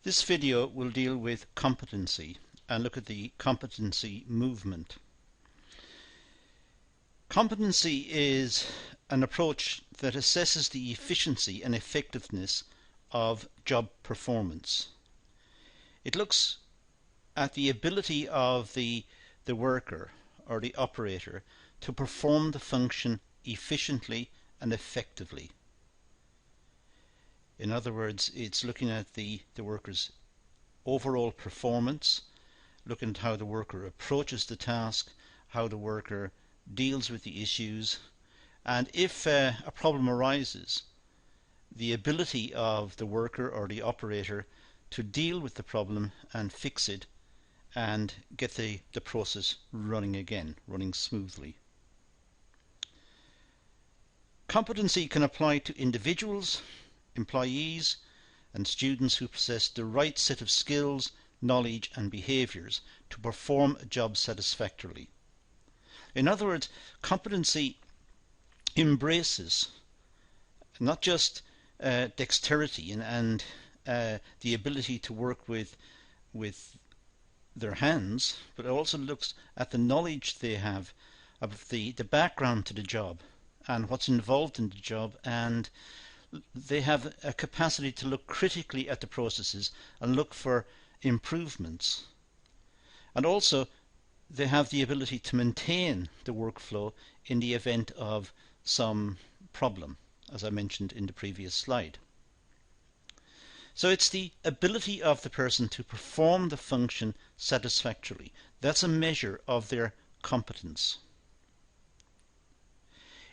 This video will deal with competency and look at the competency movement. Competency is an approach that assesses the efficiency and effectiveness of job performance. It looks at the ability of the worker or the operator to perform the function efficiently and effectively. In other words, it's looking at the worker's overall performance, looking at how the worker approaches the task, how the worker deals with the issues, and if a problem arises, the ability of the worker or the operator to deal with the problem and fix it and get the process running again, running smoothly. Competency can apply to individuals, employees and students who possess the right set of skills, knowledge and behaviours to perform a job satisfactorily. In other words, competency embraces not just dexterity and the ability to work with their hands, but it also looks at the knowledge they have of the background to the job and what's involved in the job, and they have a capacity to look critically at the processes and look for improvements. And also they have the ability to maintain the workflow in the event of some problem, as I mentioned in the previous slide. So it's the ability of the person to perform the function satisfactorily. That's a measure of their competence.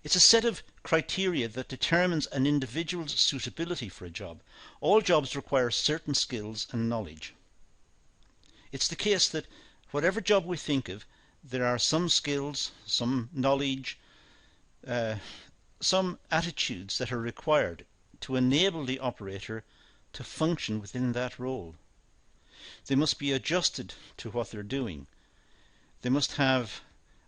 It's a set of criteria that determines an individual's suitability for a job. All jobs require certain skills and knowledge. It's the case that whatever job we think of, there are some skills, some knowledge, some attitudes that are required to enable the operator to function within that role. They must be adjusted to what they're doing. They must have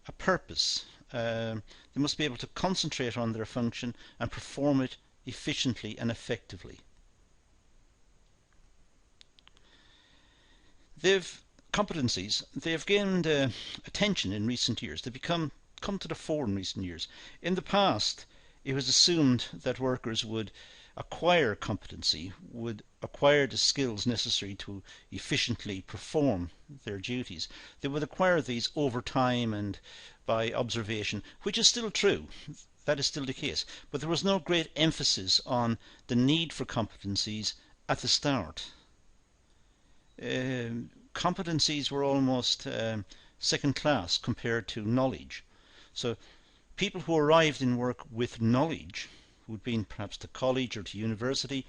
a purpose. They must be able to concentrate on their function and perform it efficiently and effectively. Competencies, they've gained attention in recent years. They've come to the fore in recent years. In the past, it was assumed that workers would acquire competency, would acquire the skills necessary to efficiently perform their duties. They would acquire these over time and by observation, which is still true. That is still the case. But there was no great emphasis on the need for competencies at the start. Competencies were almost second class compared to knowledge. So people who arrived in work with knowledge, who'd been perhaps to college or to university,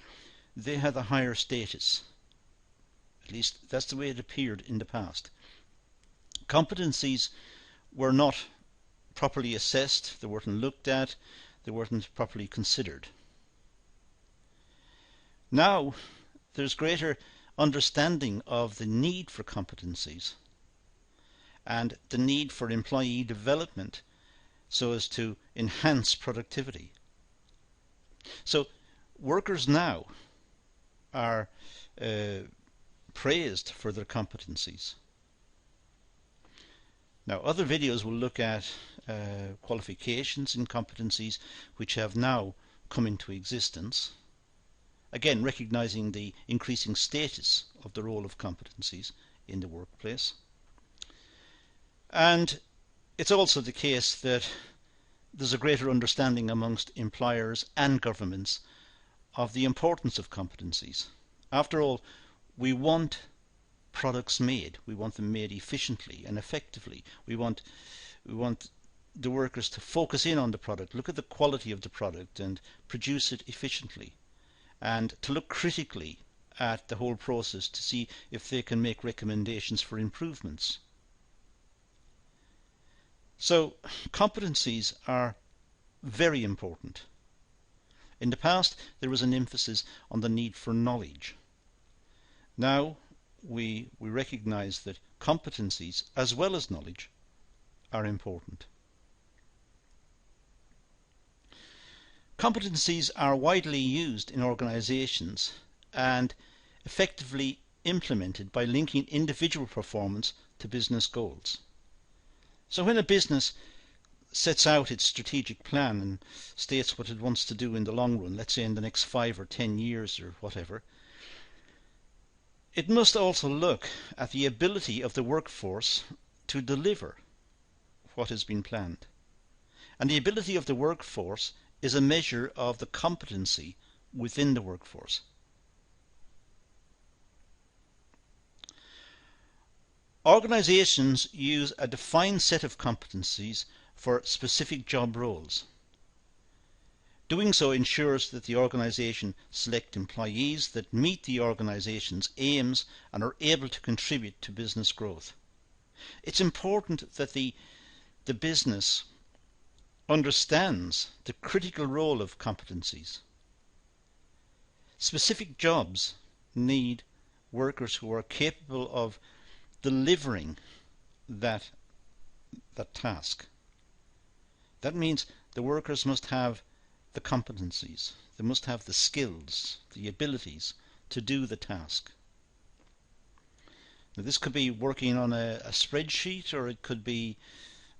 they had a higher status. At least that's the way it appeared in the past. Competencies were not properly assessed, they weren't looked at, they weren't properly considered. Now there's greater understanding of the need for competencies and the need for employee development so as to enhance productivity. So workers now are praised for their competencies. Now other videos will look at qualifications in competencies which have now come into existence, again recognizing the increasing status of the role of competencies in the workplace. And it's also the case that there's a greater understanding amongst employers and governments of the importance of competencies. After all, we want products made. We want them made efficiently and effectively. We want the workers to focus in on the product, look at the quality of the product and produce it efficiently, and to look critically at the whole process to see if they can make recommendations for improvements. So competencies are very important. In the past there was an emphasis on the need for knowledge. Now we recognize that competencies as well as knowledge are important. Competencies are widely used in organizations and effectively implemented by linking individual performance to business goals. So when a business sets out its strategic plan and states what it wants to do in the long run, let's say in the next 5 or 10 years or whatever, it must also look at the ability of the workforce to deliver what has been planned. And the ability of the workforce is a measure of the competency within the workforce. Organizations use a defined set of competencies for specific job roles. Doing so ensures that the organization select employees that meet the organization's aims and are able to contribute to business growth. It's important that the business understands the critical role of competencies. Specific jobs need workers who are capable of delivering that task. That means the workers must have the competencies, they must have the skills, the abilities to do the task. Now, this could be working on a spreadsheet, or it could be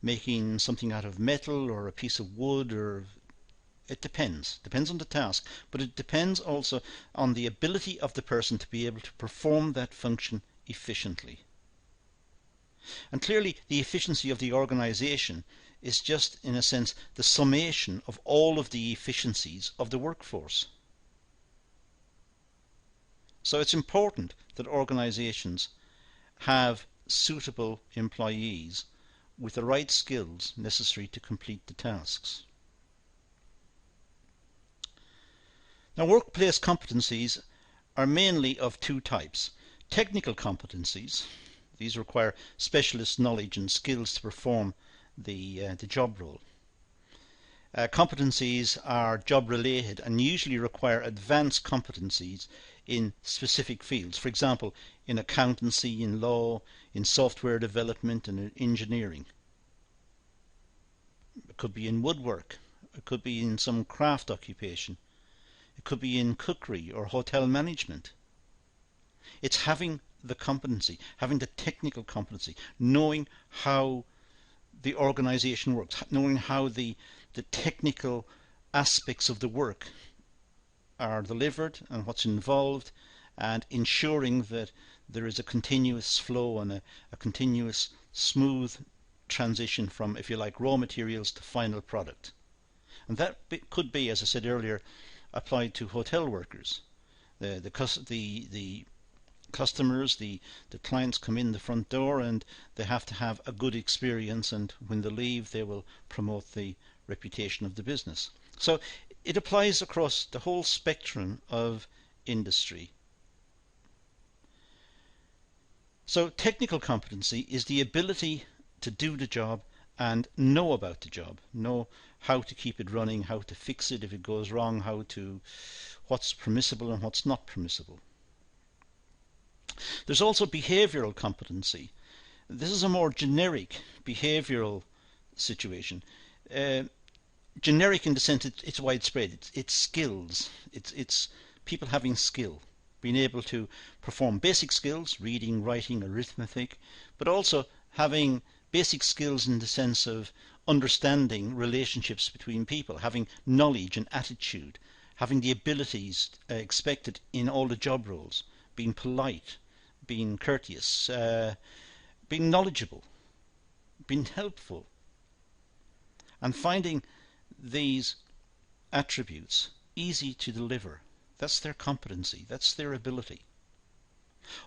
making something out of metal or a piece of wood, or it depends on the task, but it depends also on the ability of the person to be able to perform that function efficiently. And clearly the efficiency of the organization is just, in a sense, the summation of all of the efficiencies of the workforce. So it's important that organizations have suitable employees with the right skills necessary to complete the tasks. Now, workplace competencies are mainly of two types. Technical competencies. These require specialist knowledge and skills to perform the job role. Competencies are job related and usually require advanced competencies in specific fields. For example, in accountancy, in law, in software development and in engineering. It could be in woodwork. It could be in some craft occupation. It could be in cookery or hotel management. It's having the competency, having the technical competency, knowing how the organization works, knowing how the technical aspects of the work are delivered and what's involved, and ensuring that there is a continuous flow and a continuous smooth transition from, if you like, raw materials to final product. And that could be, as I said earlier, applied to hotel workers. The customers, the clients come in the front door and they have to have a good experience, and when they leave they will promote the reputation of the business. So it applies across the whole spectrum of industry. So technical competency is the ability to do the job and know about the job, know how to keep it running, how to fix it if it goes wrong, what's permissible and what's not permissible. There's also behavioural competency. This is a more generic behavioural situation. Generic in the sense it's widespread. It's skills. It's people having skill, being able to perform basic skills, reading, writing, arithmetic, but also having basic skills in the sense of understanding relationships between people, having knowledge and attitude, having the abilities expected in all the job roles, being polite, being courteous, being knowledgeable, being helpful, and finding these attributes easy to deliver. That's their competency, that's their ability.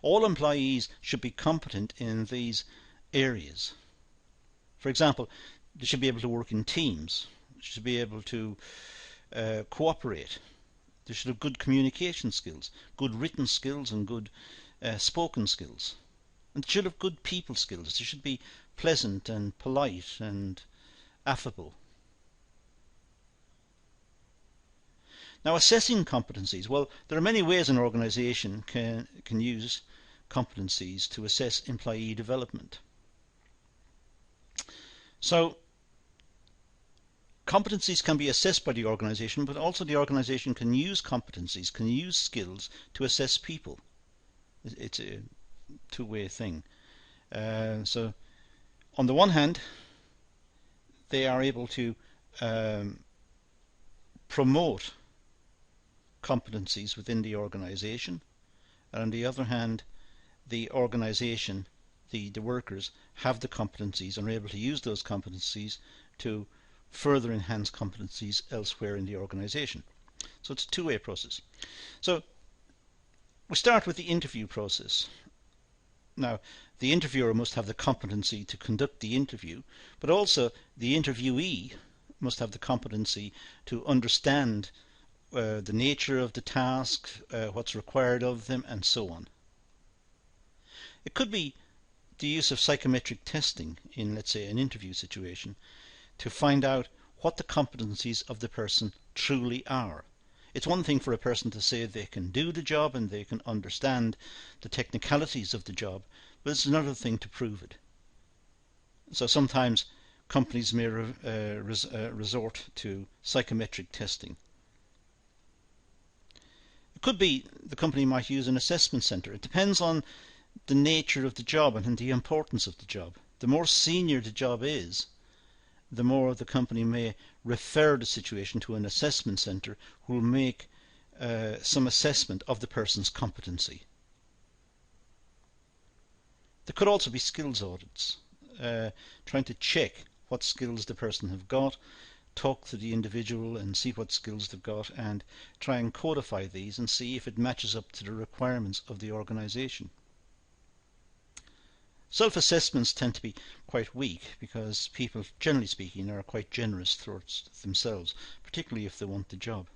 All employees should be competent in these areas. For example, they should be able to work in teams, they should be able to cooperate, they should have good communication skills, good written skills and good spoken skills. And they should have good people skills. They should be pleasant and polite and affable. Now, assessing competencies. Well, there are many ways an organisation can use competencies to assess employee development. So, competencies can be assessed by the organisation, but also the organisation can use competencies, can use skills to assess people. It's a two-way thing. So on the one hand, they are able to promote competencies within the organization, and on the other hand, the organization, the workers, have the competencies and are able to use those competencies to further enhance competencies elsewhere in the organization. So it's a two-way process. So we start with the interview process. Now, the interviewer must have the competency to conduct the interview, but also the interviewee must have the competency to understand the nature of the task, what's required of them, and so on. It could be the use of psychometric testing in, let's say, an interview situation to find out what the competencies of the person truly are. It's one thing for a person to say they can do the job and they can understand the technicalities of the job, but it's another thing to prove it. So sometimes companies may resort to psychometric testing. It could be the company might use an assessment centre. It depends on the nature of the job and the importance of the job. The more senior the job is, the more the company may refer the situation to an assessment centre who will make some assessment of the person's competency. There could also be skills audits, trying to check what skills the person have got, talk to the individual and see what skills they've got and try and codify these and see if it matches up to the requirements of the organisation. Self-assessments tend to be quite weak because people, generally speaking, are quite generous towards themselves, particularly if they want the job.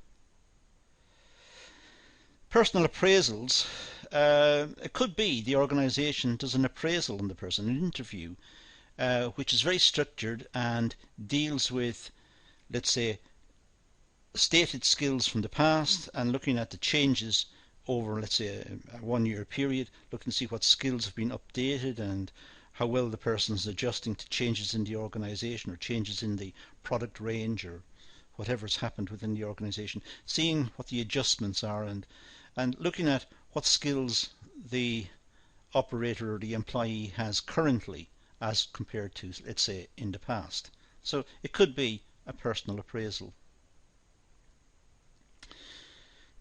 Personal appraisals, it could be the organisation does an appraisal on the person, an interview, which is very structured and deals with, let's say, stated skills from the past and looking at the changes over, let's say, a 1 year period, looking to see what skills have been updated and how well the person is adjusting to changes in the organisation or changes in the product range or whatever's happened within the organisation, seeing what the adjustments are and looking at what skills the operator or the employee has currently as compared to, let's say, in the past. So it could be a personal appraisal.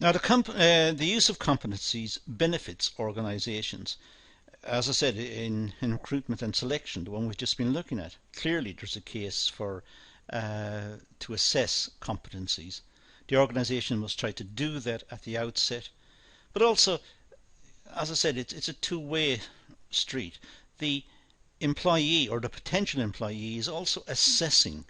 Now, the use of competencies benefits organisations. As I said, in recruitment and selection, the one we've just been looking at, clearly there's a case for to assess competencies. The organisation must try to do that at the outset, but also, as I said, it's a two-way street. The employee or the potential employee is also assessing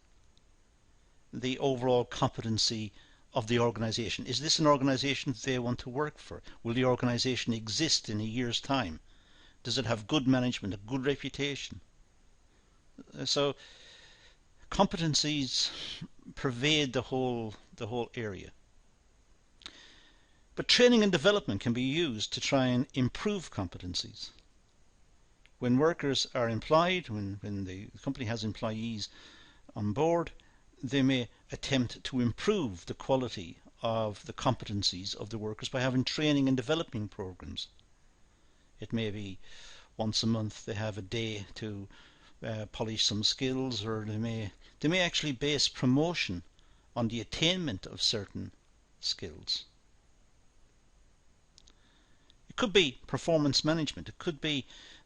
the overall competency of the organisation. Is this an organisation that they want to work for? Will the organisation exist in a year's time? Does it have good management, a good reputation? So competencies pervade the whole area. But training and development can be used to try and improve competencies. When workers are employed, when the company has employees on board, they may attempt to improve the quality of the competencies of the workers by having training and development programs. It may be once a month they have a day to polish some skills, or they may actually base promotion on the attainment of certain skills. It could be performance management. It could be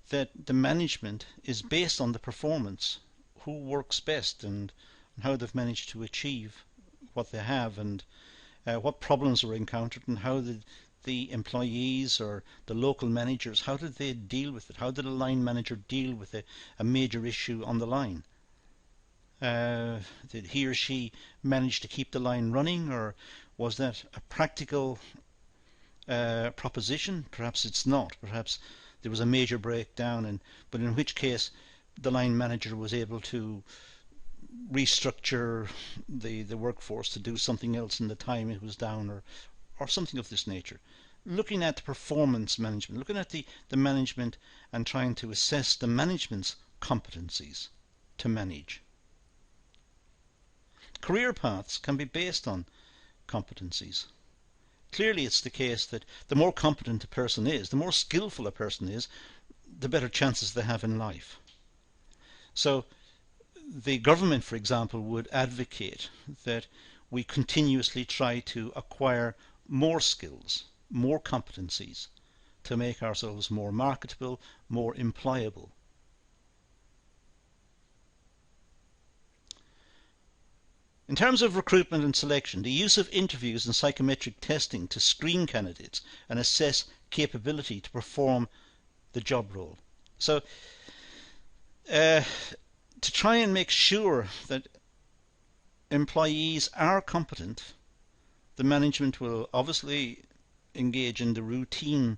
that the management is based on the performance, who works best and how they've managed to achieve what they have and what problems were encountered and how the employees or the local managers, how did they deal with it? How did a line manager deal with a major issue on the line? Did he or she manage to keep the line running, or was that a practical proposition? Perhaps it's not. Perhaps there was a major breakdown, but in which case the line manager was able to restructure the workforce to do something else in the time it was down, or something of this nature. Looking at the performance management, looking at the management and trying to assess the management's competencies to manage. Career paths can be based on competencies. clearly it's the case that the more competent a person is, the more skillful a person is, the better chances they have in life. So the government, for example, would advocate that we continuously try to acquire more skills, more competencies, to make ourselves more marketable, more employable. In terms of recruitment and selection, the use of interviews and psychometric testing to screen candidates and assess capability to perform the job role. So to try and make sure that employees are competent, the management will obviously engage in the routine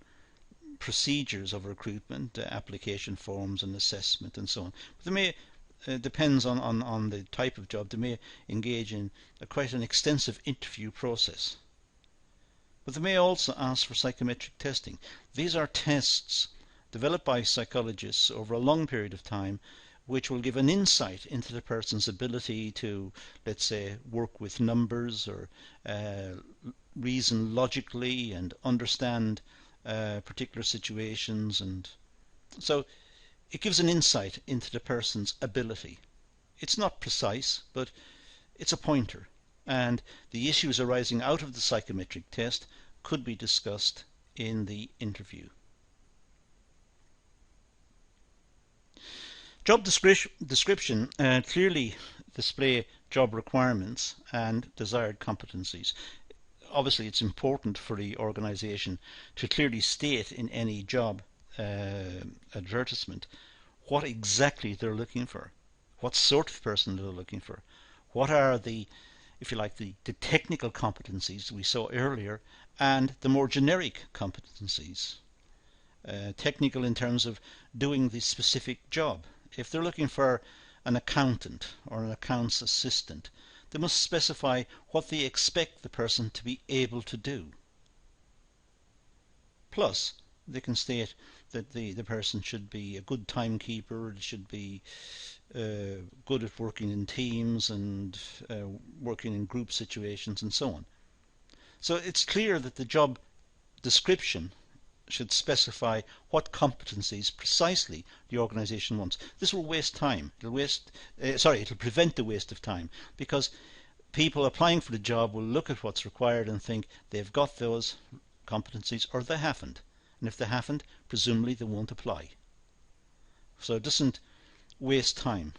procedures of recruitment, application forms and assessment and so on. But they may, depends on the type of job, they may engage in quite an extensive interview process. But they may also ask for psychometric testing. These are tests developed by psychologists over a long period of time, which will give an insight into the person's ability to, let's say, work with numbers or reason logically and understand particular situations. And so it gives an insight into the person's ability. It's not precise, but it's a pointer. And the issues arising out of the psychometric test could be discussed in the interview. Job description clearly display job requirements and desired competencies. Obviously, it's important for the organisation to clearly state in any job advertisement what exactly they're looking for, what sort of person they're looking for, what are the, if you like, the technical competencies we saw earlier, and the more generic competencies. Technical in terms of doing the specific job. If they're looking for an accountant or an accounts assistant, they must specify what they expect the person to be able to do. Plus, they can state that the person should be a good timekeeper, should be good at working in teams and working in group situations and so on. So it's clear that the job description should specify what competencies precisely the organisation wants. This will waste time. It'll prevent the waste of time, because people applying for the job will look at what's required and think they've got those competencies or they haven't. And if they haven't, presumably they won't apply. So it doesn't waste time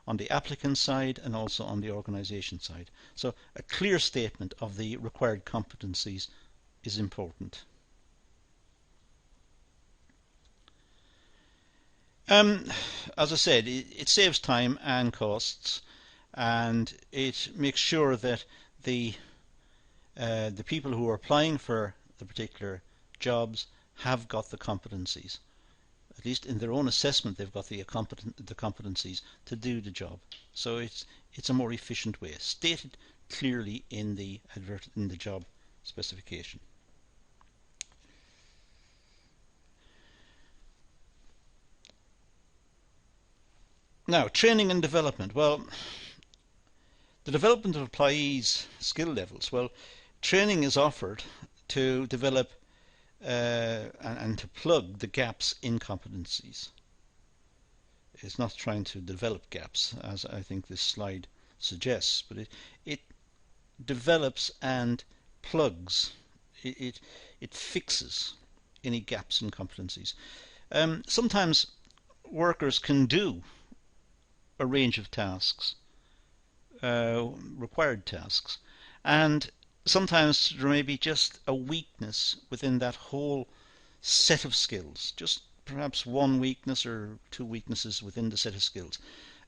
on the applicant side and also on the organisation side. So a clear statement of the required competencies is important. As I said, it saves time and costs, and it makes sure that the people who are applying for the particular jobs have got the competencies. At least in their own assessment, they've got the competencies to do the job. So it's a more efficient way, stated clearly in the job specification. Now, training and development. Well, the development of employees' skill levels. Well, training is offered to develop and to plug the gaps in competencies. It's not trying to develop gaps, as I think this slide suggests, but it develops and plugs. It fixes any gaps in competencies. Sometimes workers can do a range of tasks, required tasks, and sometimes there may be just a weakness within that whole set of skills, just perhaps one weakness or two weaknesses within the set of skills.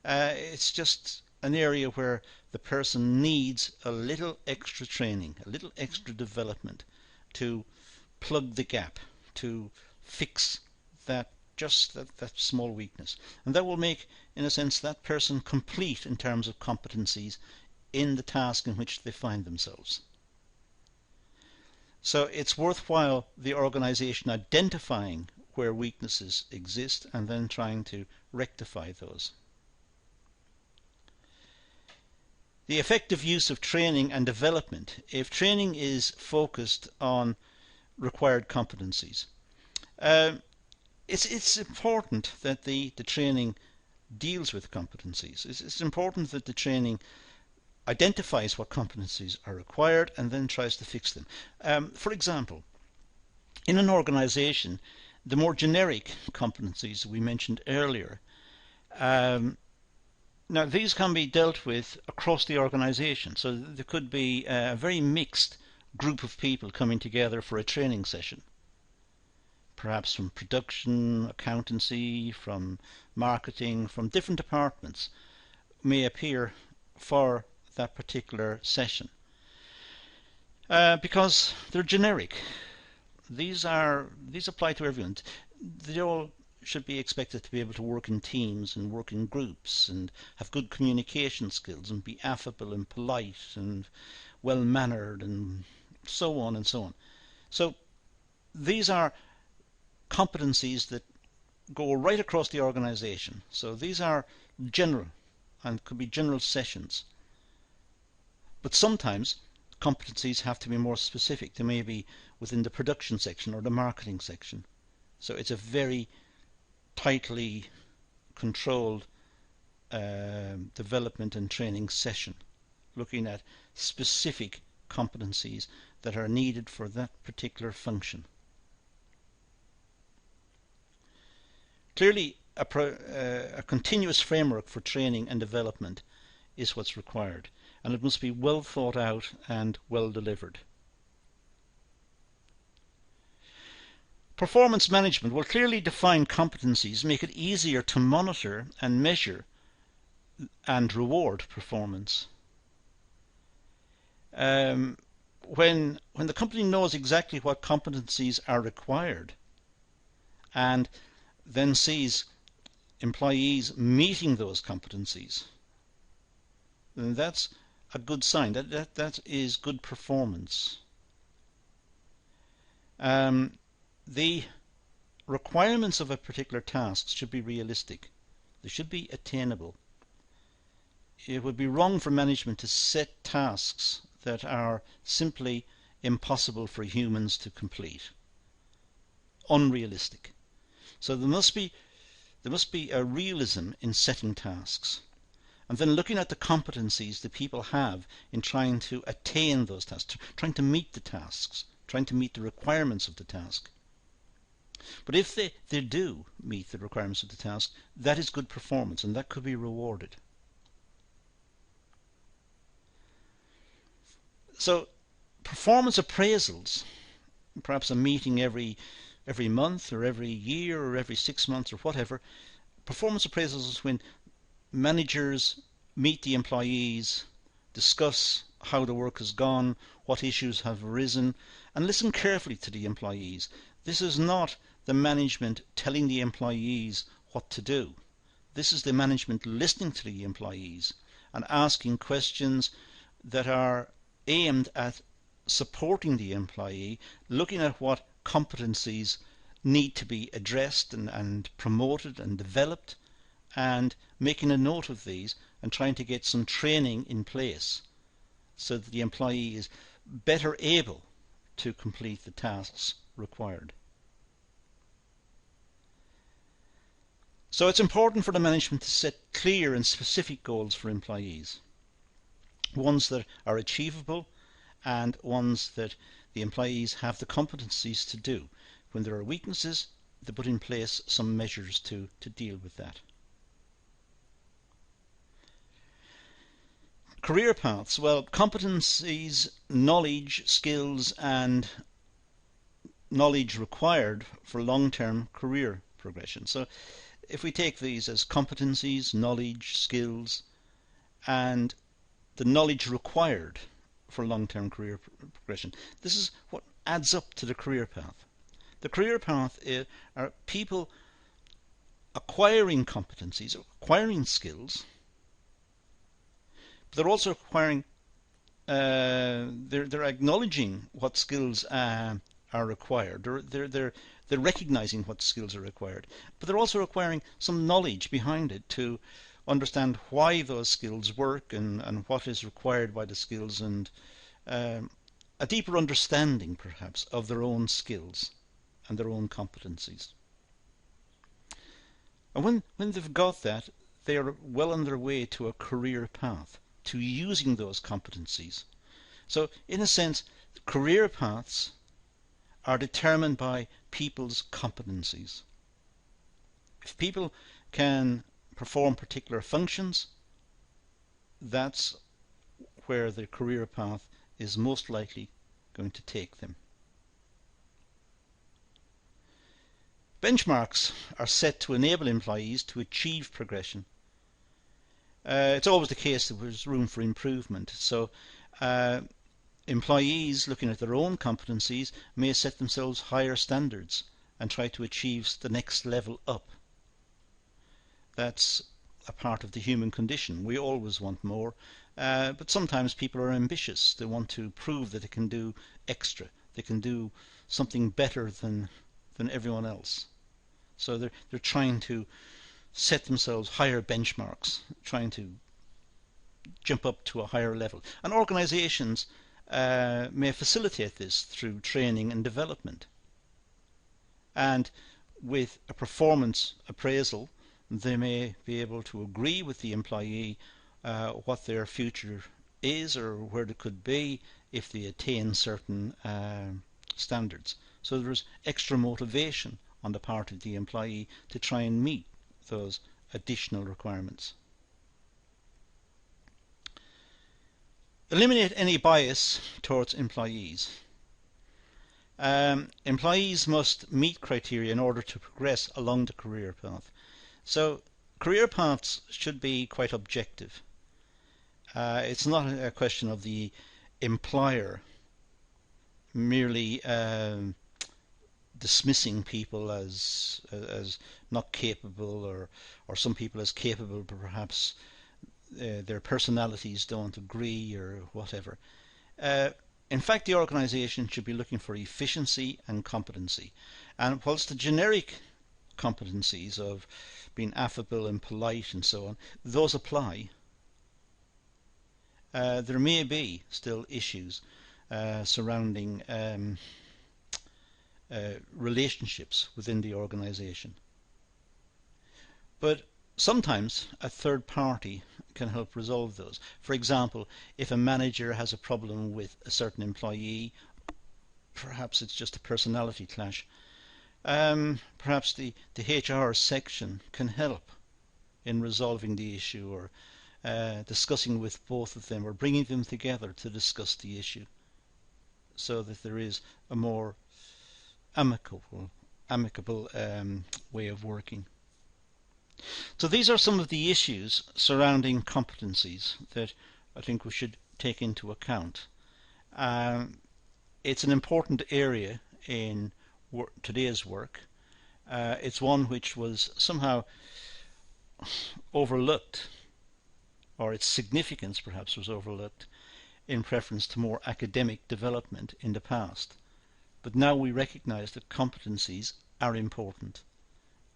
It's just an area where the person needs a little extra training, a little extra development to plug the gap, to fix that small weakness. And that will make, in a sense, that person complete in terms of competencies in the task in which they find themselves. So it's worthwhile the organisation identifying where weaknesses exist and then trying to rectify those. The effective use of training and development. If training is focused on required competencies, it's important that the training deals with competencies. It's important that the training identifies what competencies are required and then tries to fix them. For example, in an organization, the more generic competencies we mentioned earlier, now these can be dealt with across the organization. So there could be a very mixed group of people coming together for a training session, perhaps from production, accountancy, from marketing, from different departments may appear for that particular session, because they're generic. These apply to everyone. They all should be expected to be able to work in teams and work in groups and have good communication skills and be affable and polite and well-mannered and so on and so on. So these are competencies that go right across the organization. So these are general and could be general sessions. But sometimes competencies have to be more specific. They may be within the production section or the marketing section. So it's a very tightly controlled development and training session, looking at specific competencies that are needed for that particular function. Clearly, a continuous framework for training and development is what's required, and it must be well thought out and well delivered. Performance management will clearly define competencies, make it easier to monitor and measure and reward performance. When the company knows exactly what competencies are required and then sees employees meeting those competencies, then that's a good sign. That is good performance. The requirements of a particular task should be realistic. They should be attainable. It would be wrong for management to set tasks that are simply impossible for humans to complete. Unrealistic. So there must be a realism in setting tasks, and then looking at the competencies that people have in trying to attain those tasks, trying to meet the tasks, trying to meet the requirements of the task. But if they do meet the requirements of the task, that is good performance, and that could be rewarded. So performance appraisals, perhaps a meeting every month or every year or every 6 months or whatever. Performance appraisals is when managers meet the employees, discuss how the work has gone, what issues have arisen, and listen carefully to the employees. This is not the management telling the employees what to do. This is the management listening to the employees and asking questions that are aimed at supporting the employee, looking at what competencies need to be addressed and promoted and developed, and making a note of these and trying to get some training in place so that the employee is better able to complete the tasks required. So it's important for the management to set clear and specific goals for employees, ones that are achievable and ones that the employees have the competencies to do. When there are weaknesses, they put in place some measures to deal with that. Career paths. Well, competencies, knowledge, skills and knowledge required for long-term career progression. So if we take these as competencies, knowledge, skills and the knowledge required for long-term career progression, this is what adds up to the career path. The career path are people acquiring competencies, acquiring skills, but they're also acquiring, they're acknowledging what skills are required. They're recognizing what skills are required, but they're also acquiring some knowledge behind it to understand why those skills work and what is required by the skills, and a deeper understanding perhaps of their own skills and their own competencies. And when they've got that, they are well on their way to a career path, to using those competencies. So in a sense, career paths are determined by people's competencies. If people can perform particular functions, that's where the career path is most likely going to take them. Benchmarks are set to enable employees to achieve progression. It's always the case that there's room for improvement. So employees looking at their own competencies may set themselves higher standards and try to achieve the next level up. That's a part of the human condition. We always want more, but sometimes people are ambitious. They want to prove that they can do extra. They can do something better than everyone else. So they're trying to set themselves higher benchmarks, trying to jump up to a higher level. And organizations may facilitate this through training and development. And with a performance appraisal, they may be able to agree with the employee what their future is or where they could be if they attain certain standards. So there's extra motivation on the part of the employee to try and meet those additional requirements. Eliminate any bias towards employees. Employees must meet criteria in order to progress along the career path. So career paths should be quite objective. It's not a question of the employer merely dismissing people as not capable, or some people as capable, but perhaps their personalities don't agree or whatever. In fact, the organisation should be looking for efficiency and competency. And whilst the generic competencies of being affable and polite and so on, those apply, there may be still issues surrounding relationships within the organisation. But sometimes a third party can help resolve those. For example, if a manager has a problem with a certain employee, perhaps it's just a personality clash, perhaps the HR section can help in resolving the issue, or discussing with both of them, or bringing them together to discuss the issue, so that there is a more amicable way of working. So these are some of the issues surrounding competencies that I think we should take into account. It's an important area in today's work. It's one which was somehow overlooked, or its significance perhaps was overlooked, in preference to more academic development in the past. But now we recognise that competencies are important,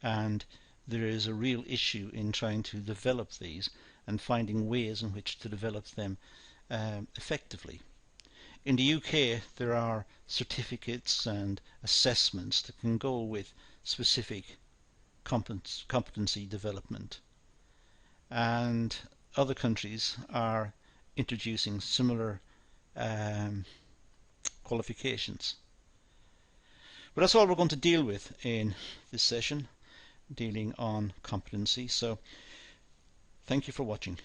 and there is a real issue in trying to develop these and finding ways in which to develop them effectively. In the UK, there are certificates and assessments that can go with specific competency development, and other countries are introducing similar qualifications. But that's all we're going to deal with in this session, dealing on competency. So thank you for watching.